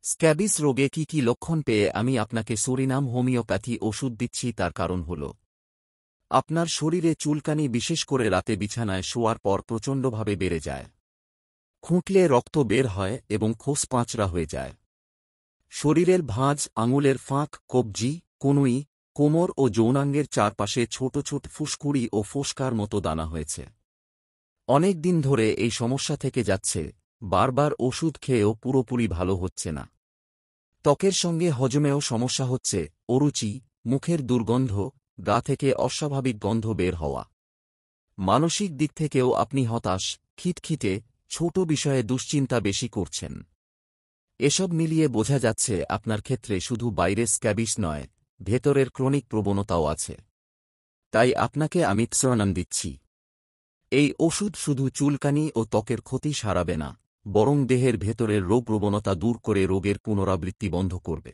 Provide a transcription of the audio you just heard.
Scabies রোগে কি কি লক্ষণ পেয়ে আমি আপনাকে সুরিনাম হোমিওপ্যাথি ওষুধ দিচ্ছি তার কারণ হল আপনার শরীরে চুলকানি বিশেষ করে রাতে বিছানায় শোয়ার পর প্রচণ্ডভাবে বেড়ে যায়। খুঁটলে রক্ত বের হয় এবং খোস পাঁচড়া হয়ে যায়। শরীরের ভাঁজ, আঙুলের ফাঁক, কবজি, কনুই, কোমর ও যৌনাঙ্গের চারপাশে ছোট ছোট ফুসকুড়ি ও ফোসকার মতো দানা হয়েছে। অনেক দিন ধরে এই সমস্যা থেকে যাচ্ছে, বারবার ওষুধ খেয়েও পুরোপুরি ভালো হচ্ছে না। ত্বকের সঙ্গে হজমেও সমস্যা হচ্ছে, অরুচি, মুখের দুর্গন্ধ, গা থেকে অস্বাভাবিক গন্ধ বের হওয়া। মানসিক দিক থেকেও আপনি হতাশ, খিটখিটে, ছোট বিষয়ে দুশ্চিন্তা বেশি করছেন। এসব মিলিয়ে বোঝা যাচ্ছে আপনার ক্ষেত্রে শুধু বাইরের স্ক্যাবিস নয়, ভেতরের ক্রনিক প্রবণতাও আছে। তাই আপনাকে আমি ক্সরনাম দিচ্ছি। এই ওষুধ শুধু চুলকানি ও ত্বকের ক্ষতি সারাবে না, বরং দেহের ভেতরের রোগ প্রবণতা দূর করে রোগের পুনরাবৃত্তি বন্ধ করবে।